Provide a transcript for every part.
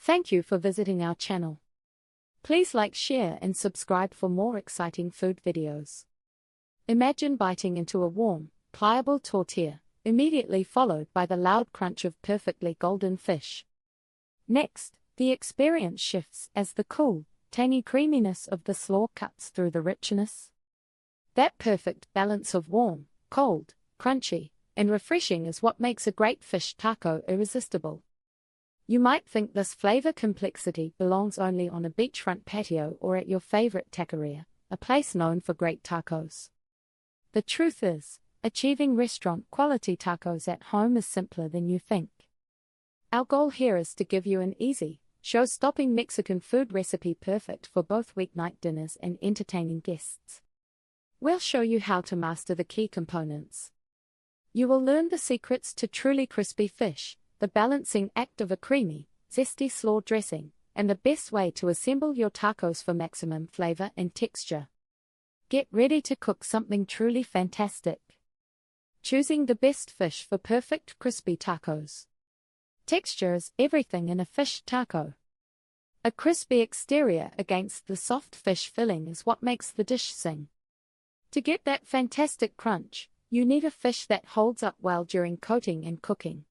Thank you for visiting our channel. Please like, share and subscribe for more exciting food videos. Imagine biting into a warm, pliable tortilla, immediately followed by the loud crunch of perfectly golden fish. Next, the experience shifts as the cool, tangy creaminess of the slaw cuts through the richness. That perfect balance of warm, cold, crunchy, and refreshing is what makes a great fish taco irresistible. You might think this flavor complexity belongs only on a beachfront patio or at your favorite taqueria, a place known for great tacos. The truth is, achieving restaurant-quality tacos at home is simpler than you think. Our goal here is to give you an easy, show-stopping Mexican food recipe perfect for both weeknight dinners and entertaining guests. We'll show you how to master the key components. You will learn the secrets to truly crispy fish, the balancing act of a creamy, zesty slaw dressing, and the best way to assemble your tacos for maximum flavor and texture. Get ready to cook something truly fantastic. Choosing the best fish for perfect crispy tacos. Texture is everything in a fish taco. A crispy exterior against the soft fish filling is what makes the dish sing. To get that fantastic crunch, you need a fish that holds up well during coating and cooking.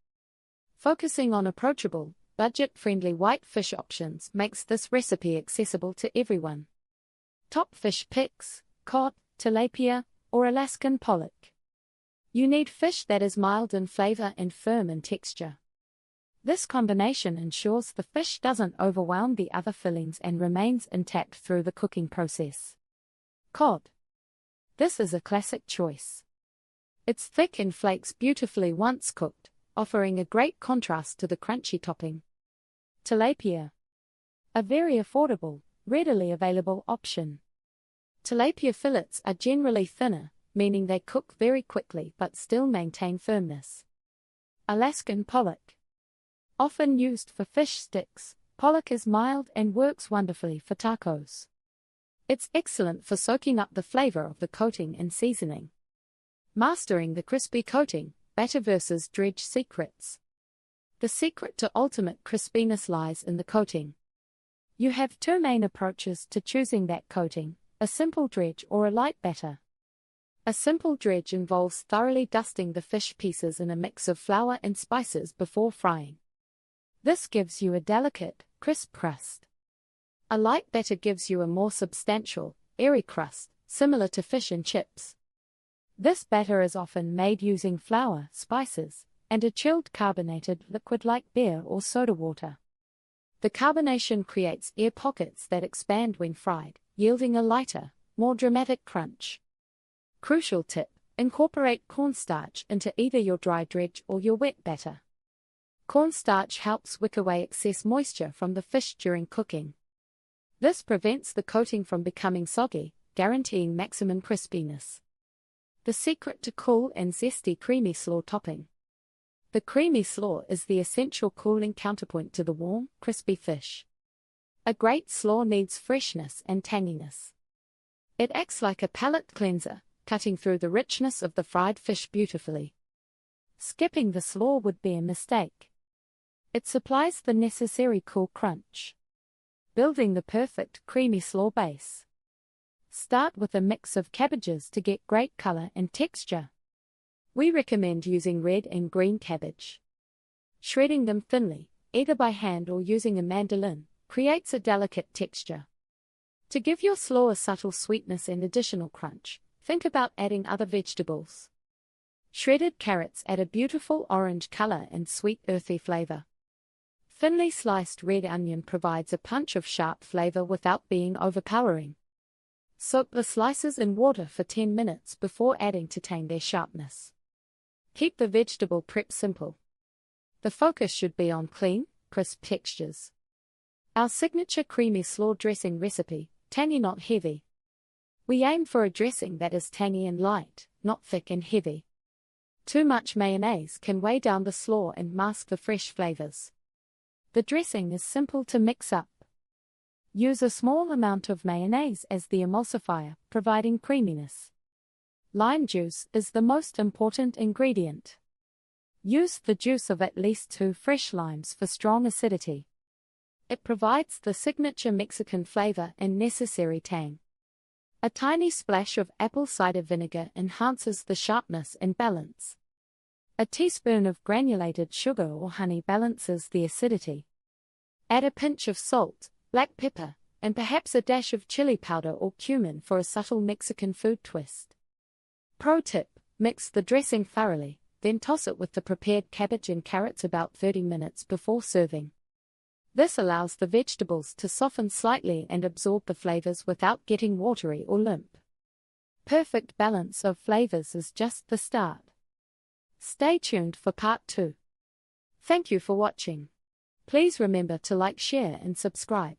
Focusing on approachable, budget-friendly white fish options makes this recipe accessible to everyone. Top fish picks: cod, tilapia, or Alaskan pollock. You need fish that is mild in flavor and firm in texture. This combination ensures the fish doesn't overwhelm the other fillings and remains intact through the cooking process. Cod. This is a classic choice. It's thick and flakes beautifully once cooked, offering a great contrast to the crunchy topping. Tilapia. A very affordable, readily available option. Tilapia fillets are generally thinner, meaning they cook very quickly but still maintain firmness. Alaskan pollock. Often used for fish sticks, pollock is mild and works wonderfully for tacos. It's excellent for soaking up the flavor of the coating and seasoning. Mastering the crispy coating, batter versus dredge secrets. The secret to ultimate crispiness lies in the coating. You have two main approaches to choosing that coating: a simple dredge or a light batter. A simple dredge involves thoroughly dusting the fish pieces in a mix of flour and spices before frying. This gives you a delicate, crisp crust. A light batter gives you a more substantial, airy crust, similar to fish and chips. This batter is often made using flour, spices, and a chilled carbonated liquid like beer or soda water. The carbonation creates air pockets that expand when fried, yielding a lighter, more dramatic crunch. Crucial tip: incorporate cornstarch into either your dry dredge or your wet batter. Cornstarch helps wick away excess moisture from the fish during cooking. This prevents the coating from becoming soggy, guaranteeing maximum crispiness. The secret to cool and zesty creamy slaw topping. The creamy slaw is the essential cooling counterpoint to the warm, crispy fish. A great slaw needs freshness and tanginess. It acts like a palate cleanser, cutting through the richness of the fried fish beautifully. Skipping the slaw would be a mistake. It supplies the necessary cool crunch. Building the perfect creamy slaw base. Start with a mix of cabbages to get great color and texture. We recommend using red and green cabbage. Shredding them thinly, either by hand or using a mandolin, creates a delicate texture. To give your slaw a subtle sweetness and additional crunch, think about adding other vegetables. Shredded carrots add a beautiful orange color and sweet earthy flavor. Thinly sliced red onion provides a punch of sharp flavor without being overpowering. Soak the slices in water for 10 minutes before adding to tame their sharpness. Keep the vegetable prep simple. The focus should be on clean, crisp textures. Our signature creamy slaw dressing recipe: tangy not heavy. We aim for a dressing that is tangy and light, not thick and heavy. Too much mayonnaise can weigh down the slaw and mask the fresh flavors. The dressing is simple to mix up. Use a small amount of mayonnaise as the emulsifier, providing creaminess. Lime juice is the most important ingredient. Use the juice of at least 2 fresh limes for strong acidity. It provides the signature Mexican flavor and necessary tang. A tiny splash of apple cider vinegar enhances the sharpness and balance. A teaspoon of granulated sugar or honey balances the acidity. Add a pinch of salt, black pepper, and perhaps a dash of chili powder or cumin for a subtle Mexican food twist. Pro tip: mix the dressing thoroughly, then toss it with the prepared cabbage and carrots about 30 minutes before serving. This allows the vegetables to soften slightly and absorb the flavors without getting watery or limp. Perfect balance of flavors is just the start. Stay tuned for part 2. Thank you for watching. Please remember to like, share, and subscribe.